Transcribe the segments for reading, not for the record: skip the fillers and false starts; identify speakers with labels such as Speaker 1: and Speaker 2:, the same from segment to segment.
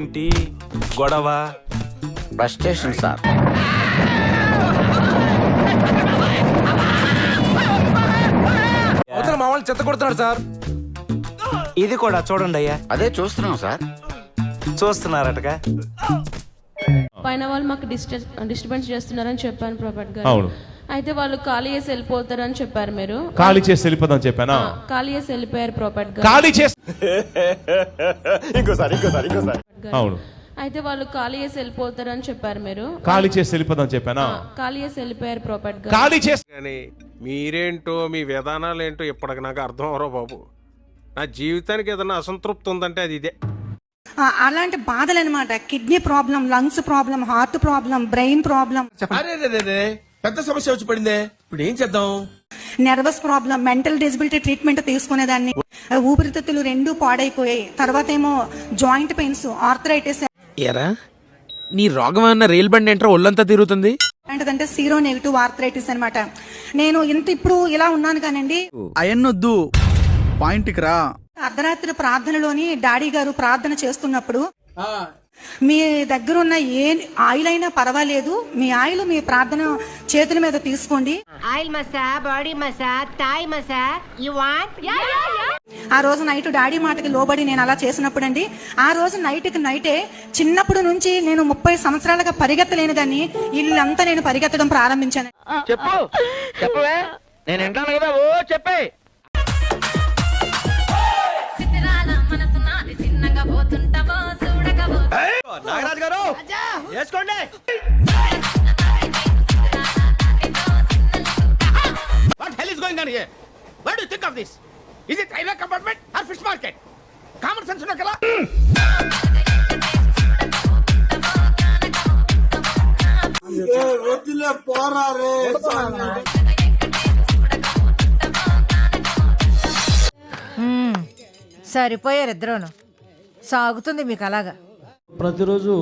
Speaker 1: ఏంటి గొడవ?
Speaker 2: Frustration sir.
Speaker 1: అవతల మా వాళ్ళు చెత్త కొడుతున్నాడు సార్. ఇది కూడా చూడండి అయ్యా.
Speaker 2: అదే చూస్తున్నాం సార్.
Speaker 1: చూస్తున్నారటగా.
Speaker 3: పైన వాళ్ళు మాకు డిస్టర్బెన్స్ చేస్తున్నారని చెప్పాను ప్రభాట్ గారు.
Speaker 4: అవును.
Speaker 3: అయితే వాళ్ళు ఖాళీ చేసి వెళ్ళిపోతారని చెప్పారు. మీరు
Speaker 4: ఖాళీ చేసి వెళ్ళిపోదాం చెప్పానా?
Speaker 3: ఖాళీ చేసి వెళ్ళిపోయారు ప్రభాట్ గారు.
Speaker 4: ఖాళీ చేసి
Speaker 1: ఇంకోసారి.
Speaker 4: అవును.
Speaker 3: అయితే వాళ్ళు ఖాళీ చేసి వెళ్ళిపోతారని చెప్పారు. మీరు
Speaker 4: ఖాళీ చేసి వెళ్ళిపోదాం చెప్పానా?
Speaker 3: ఖాళీ చేసి వెళ్ళిపోయారు ప్రభాట్ గారు.
Speaker 4: ఖాళీ చేసి
Speaker 5: కానీ మీరేంటో మీ విధానాలు ఏంటో ఇప్పటికి నాకు అర్థం అవరో బాబు. నా జీవితానికి ఏదైనా అసంతృప్తి ఉందంటే అది ఇదే.
Speaker 6: అలాంటి బాధలు అనమాట. Kidney problem, lungs problem, heart problem, brain problem,
Speaker 7: పెద్ద సమస్య వచ్చి పడిందే. ఇప్పుడు ఏం చేద్దాం?
Speaker 6: Nervous problem, mental disability treatment తీసుకునేదాన్ని. ఊపిరితిత్తులు రెండు పాడైపోయాయి. తర్వాత ఏమో జాయింట్ పెయిన్స్, ఆర్థరైటిస్.
Speaker 7: ఎరా నీ రోగం అన్న రైలు బండి ఏంట్రా ఒళ్ళంతా తిరుగుతుంది?
Speaker 6: అంటే సీరో నెగిటివ్ ఆర్థరైటిస్ అనమాట. నేను ఇప్పుడు ఇలా ఉన్నాను కానండి.
Speaker 8: అయన్నొద్దు, పాయింట్కి రా.
Speaker 6: అర్ధరాత్రి ప్రార్థనలోని డాడీ గారు ప్రార్థన చేస్తున్నప్పుడు, మీ దగ్గర ఉన్న ఏ ఆయిల్ అయినా పర్వాలేదు, మీ ఆయిల్ మీ ప్రార్థన చేతుల మీద తీసుకోండి.
Speaker 9: Oil massage, body massage, Thai massage, you want?
Speaker 6: ఆ రోజు నైట్ డాడీ మాటకి లోబడి నేను అలా చేసినప్పుడు అండి, ఆ రోజు నైటే చిన్నప్పుడు నుంచి నేను 30 సంవత్సరాలుగా పరిగెత్తలేని దాన్ని ఇల్లంతా నేను పరిగెత్తడం ప్రారంభించాను.
Speaker 2: చెప్పవే, నేను వింటాను కదా. ఓ చెప్పే.
Speaker 1: నాగరాజు గారు వేసుకోండి.
Speaker 7: What hell is going on here? What do you think of this? Is it railway compartment or fish market? Common sense ఉన్న కదా.
Speaker 9: సరిపోయారు ఇద్దరును. సాగుతుంది మీకు అలాగా.
Speaker 10: ప్రతిరోజు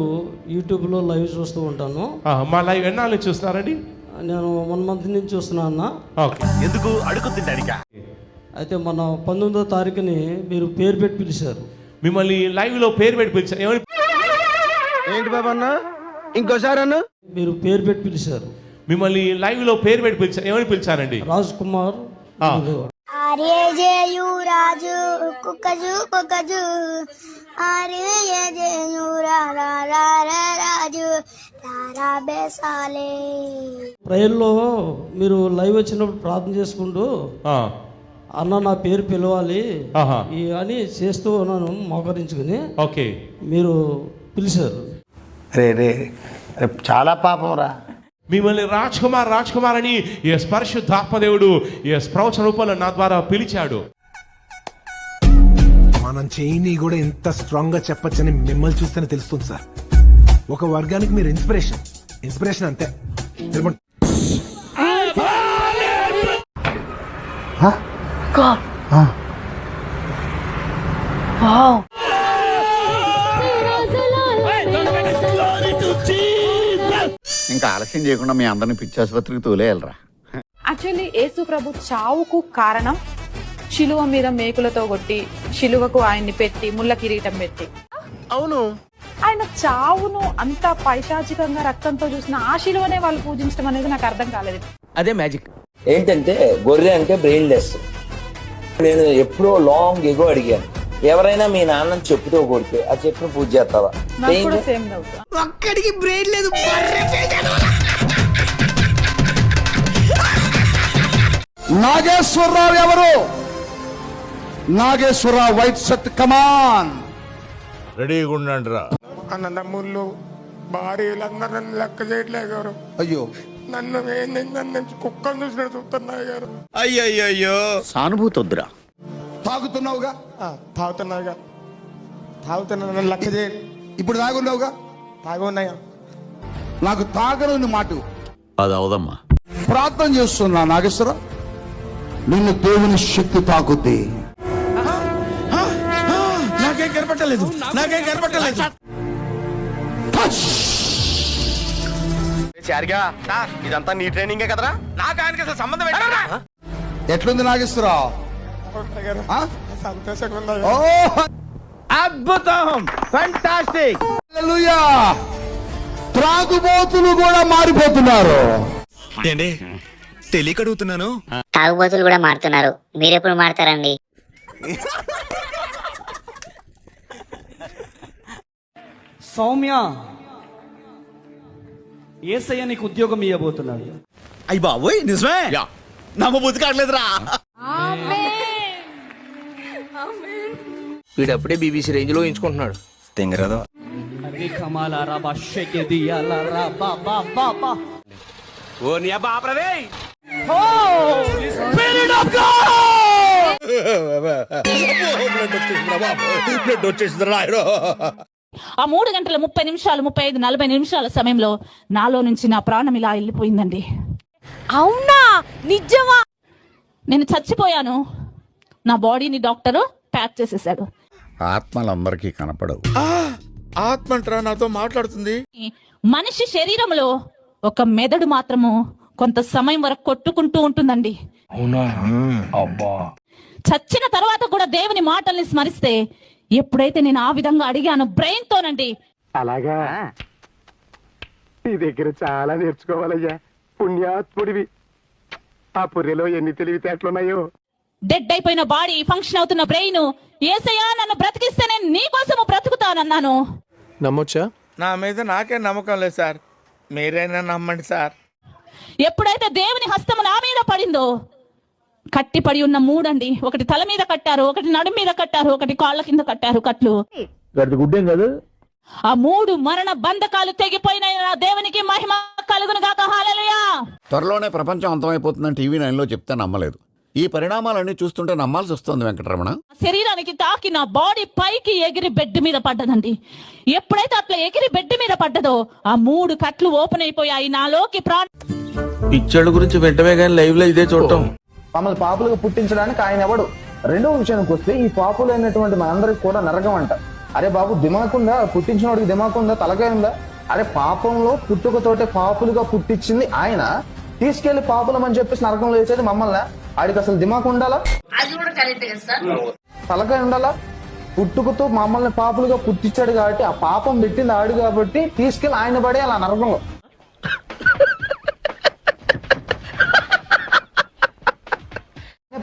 Speaker 10: యూట్యూబ్లో లైవ్ చూస్తూ ఉంటాను.
Speaker 4: మా లైవ్ ఎన్నాళ్ళు చూస్తున్నారండి?
Speaker 10: నేను 1 మంత్ నుంచి చూస్తున్నా అన్న.
Speaker 4: ఓకే.
Speaker 1: ఎందుకు అడుగుతుంటానిక?
Speaker 10: అయితే మన 19వ తారీఖుని మీరు పేరు పెట్టి పిలిచారు.
Speaker 4: మిమ్మల్ని లైవ్ లో పేరు పెట్టి పిలిచారు. ఏమని?
Speaker 2: ఏంటి బాబా అన్న? ఇంకోసారి అన్న.
Speaker 10: మీరు పేరు పెట్టి పిలిచారు.
Speaker 4: మిమ్మల్ని లైవ్ లో పేరు పెట్టి పిలిచారు. ఏమని పిలిచారండి?
Speaker 10: రాజ్ కుమార్.
Speaker 9: ఆర్యజేయు రాజు కుక్కజు కుక్కజు, ఆర్యజేయు రాజు రారా బేసాలే.
Speaker 10: ప్రేయర్లో మీరు లైవ్ వచ్చినప్పుడు ప్రార్థన చేసుకుంటూ అన్న నా పేరు పిలవాలి అని చేస్తూ ఉన్నాను మోకరించుకుని.
Speaker 4: ఓకే.
Speaker 10: మీరు పిలిచారు.
Speaker 2: రే చాలా పాపం రా.
Speaker 4: మిమ్మల్ని రాజ్ కుమార్ అని ఎస్ పరిశుద్ధాత్మదేవుడు ఎస్ ప్రవచన రూపంలో నా ద్వారా పిలిచాడు.
Speaker 5: మనం చేయని కూడా ఎంత స్ట్రాంగ్ గా చెప్పొచ్చని మిమ్మల్ని చూస్తేనే తెలుస్తుంది సార్. ఒక వర్గానికి మీరు ఇన్స్పిరేషన్ అంతే.
Speaker 2: ఇంకా ఆలస్యం చేయకుండా మీ అందరిని పిచ్చాసుపత్రికి తోలేయాలరా.
Speaker 11: యాక్చువల్లీ యేసు ప్రభు చావుకు కారణం శిలువ మీద మేకులతో కొట్టి, శిలువకు ఆయన్ని పెట్టి, ముళ్ళ కిరీటం పెట్టి.
Speaker 7: అవును.
Speaker 11: ఆయన చావును అంత పైశాచికంగా రక్తంతో చూసిన ఆ శిలువనే వాళ్ళు పూజించడం అనేది నాకు అర్థం కాలేదు.
Speaker 7: అదే మ్యాజిక్.
Speaker 12: ఏంటంటే గొర్రె అంటే బ్రెయిన్ లెస్. నేను ఎప్పుడో లాంగ్ ఎగో అడిగాను, ఎవరైనా మీ నాన్నని చెప్పుతో కొడితే ఆ చెప్పును పూజ చేస్తావా?
Speaker 6: ఒక్కడికి బ్రెయిన్ లేదు.
Speaker 8: నాగేశ్వరరావు ఎవరు? Nageswararao white shirt. కమాన్,
Speaker 5: రెడీగా ఉండండి రా. అన్నదమ్ముళ్ళు భార్యలందరూ నన్ను లెక్క చేయట్లేదు గారు.
Speaker 8: అయ్యో,
Speaker 5: నన్ను కుక్కలు చూసినట్టు చూస్తున్నారు గారు.
Speaker 8: అయ్యయ్యో.
Speaker 2: సానుభూతి వద్దురా.
Speaker 8: తాగుతున్నావుగా?
Speaker 5: తాగుతున్నాయిగా. తాగుతున్నా, నన్ను లెక్క చేయ.
Speaker 8: ఇప్పుడు తాగున్నావుగా?
Speaker 5: తాగున్నాయా?
Speaker 8: నాకు తాగను మాట.
Speaker 2: అది అవదమ్మా.
Speaker 8: ప్రార్థన చేస్తున్నా నాగేశ్వర, నిన్ను దేవుని శక్తి తాకుద్ది.
Speaker 7: నాకేం కనపట్టలేదు.
Speaker 1: ఇదంతా నీ ట్రైనింగే కదరా? నాకు ఆయనకి అసలు సంబంధం ఏంటరా?
Speaker 8: ఎట్లుంది నాగేశ్వరరావు?
Speaker 5: సంతోషంగా ఉందా?
Speaker 2: అద్భుతం, ఫంటాస్టిక్.
Speaker 8: హల్లెలూయా. త్రాగుబోతులు కూడా మారిపోతున్నారు.
Speaker 13: తెలియకడుగుతున్నాను.
Speaker 9: తాగుబోతులు కూడా మారుతున్నారు. మీరెప్పుడు మారుతారండి?
Speaker 10: సౌమ్య, ఏసయ్య నీకు ఉద్యోగం ఇవ్వబోతున్నాడు.
Speaker 13: అయ్యి బాబోయ్, నిజమే? నాకు బుద్ధి కావట్లేదురా.
Speaker 2: వీడప్పుడే బీబీసీ రేంజ్ లో ఎంచుకుంటున్నాడు.
Speaker 13: తెంగరదో
Speaker 7: ఓ నీ అబ్బా ఆపరదే.
Speaker 11: ఆ 3 గంటల 30 నిమిషాలు, 35, 40 నిమిషాల సమయంలో నాలో నుంచి నా ప్రాణం ఇలా వెళ్ళిపోయిందండి. అవునా? నిజమా? నేను చచ్చిపోయాను. నా బాడీని డాక్టర్ ప్యాక్ చేసేసాడు.
Speaker 8: ఆత్మలందరికీ కనపడవు.
Speaker 13: ఆత్మంటరా నాతో మాట్లాడుతుంది.
Speaker 11: మనిషి శరీరంలో ఒక మెదడు మాత్రము కొంత సమయం వరకు కొట్టుకుంటూ ఉంటుందండి. చచ్చిన తర్వాత కూడా దేవుని మాటల్ని స్మరిస్తే, ఎప్పుడైతే నేను ఆ విధంగా అడిగాను బ్రెయిన్ తోనండి.
Speaker 7: అలాగా నీ దగ్గర చాలా నేర్చుకోవాలయ్యా. పుణ్యాత్ముడివి. ఆ పుర్రెలో ఎన్ని తెలివితేటలున్నాయో.
Speaker 11: డెడ్ అయిపోయిన బాడీ, ఫంక్షన్ అవుతున్న బ్రెయిన్, యేసయ్యా నన్ను బ్రతికిస్తే నేను నీ కోసము బ్రతుకుతానన్నాను.
Speaker 1: నమ్మొచ్చా?
Speaker 2: నా మీద నాకే నమ్మకం లేదు సార్, మీరైనా నమ్మండి సార్.
Speaker 11: ఎప్పుడైతే దేవుని హస్తము నా మీద పడిందో, కట్టిపడి ఉన్న 3 అండి. ఒకటి తల మీద కట్టారు, ఒకటి నడుము మీద కట్టారు, ఒకటి కాళ్ళ కింద కట్టారు కట్లు.
Speaker 7: గుడ్డేం కాదు.
Speaker 11: ఆ 3 మరణ బంధకాలు తెగిపోయినాయి. నా దేవునికి మహిమ కలుగును గాక. హల్లెలూయా.
Speaker 8: త్వరలోనే ప్రపంచం అంతమైపోతుందని టీవీ 9లో చెప్తే నమ్మలేదు. ఈ పరిణామాలన్నీ చూస్తుంటే నమ్మాల్సి వస్తుంది వెంకటరమణ.
Speaker 11: శరీరానికి తాకి నా బాడీ పైకి ఎగిరి బెడ్ మీద పడ్డదండి. ఎప్పుడైతే అట్లా ఎగిరి బెడ్ మీద పడ్డదో, ఆ 3 కట్లు ఓపెన్ అయిపోయాయి. నాలోకి
Speaker 2: పిచ్చోళ్ళ గురించి వెంటనే కానీ లైవ్ లో ఇదే చూడటం.
Speaker 12: మమ్మల్ని పాపులుగా పుట్టించడానికి ఆయన ఎవడు? రెండో విషయానికి వస్తే, ఈ పాపులు అయినటువంటి మనందరికి కూడా నరకం అంట. అరే బాబు, దిమాకుందా? పుట్టించినోడికి దిమాకుందా? తలకాయ ఉందా? అరే పాపంలో పుట్టుకతోటే పాపులుగా పుట్టించింది ఆయన, తీసుకెళ్లి పాపులం అని చెప్పేసి నరకంలో వేసేది మమ్మల్ని. ఆడికి అసలు దిమాకు ఉండాలా? తలకాయ ఉండాలా? పుట్టుకతో మమ్మల్ని పాపులుగా పుట్టించాడు కాబట్టి, ఆ పాపం పెట్టింది ఆడు కాబట్టి తీసుకెళ్లి ఆయన పడే అలా నరకంలో.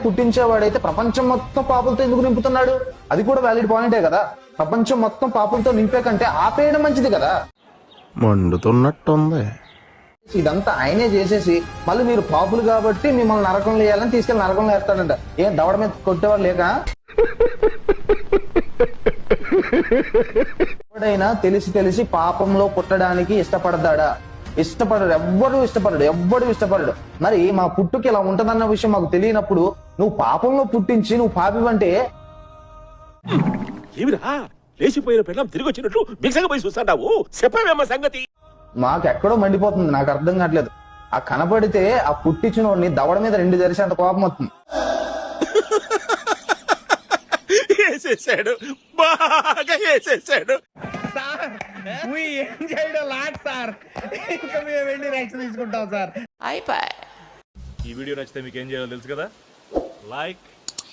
Speaker 12: పుట్టించేవాడైతే ప్రపంచం మొత్తం పాపులతో ఎందుకు నింపుతున్నాడు? అది కూడా వ్యాలిడ్ పాయింటే కదా. ప్రపంచం మొత్తం పాపులతో నింపే కంటే ఆపేయడం మంచిది కదా.
Speaker 1: మండుతున్నట్టుంది.
Speaker 12: ఇదంతా ఆయనే చేసేసి మళ్ళీ మీరు పాపులు కాబట్టి మిమ్మల్ని నరకంలో వేయాలని తీసుకెళ్లి నరకంలో వేస్తాడంట. ఏం దవడ మీద కొట్టేవాడు లేక? ఎవడైనా తెలిసి పాపంలో పుట్టడానికి ఇష్టపడతాడా? ఇష్టపడడు. ఎవ్వడు ఇష్టపడడు. మరి మా పుట్టుకి ఇలా ఉంటదన్న విషయం మాకు తెలియనప్పుడు నువ్వు పాపంలో పుట్టించి నువ్వు పాపివంటే
Speaker 7: లేచిపోయిన పిల్లలు తిరిగి వచ్చినట్లు బిగసగా పోయి చూస్తాడావు. చెప్పమేమ సంగతి?
Speaker 12: మాకెక్కడో మండిపోతుంది. నాకు అర్థం కావట్లేదు. ఆ కనపడితే ఆ పుట్టించిన వాడిని దవడ మీద 2 జరిసే అంత కోపం వస్తుంది.
Speaker 7: వేసేసాడు, బాగా వేసేసాడు.
Speaker 2: ఇంకా మేము వెళ్ళి రియాక్షన్ తీసుకుంటాం సార్.
Speaker 4: ఈ వీడియో నచ్చితే మీకు ఏం చేయాలో తెలుసు కదా. Like,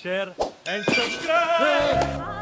Speaker 4: share and subscribe.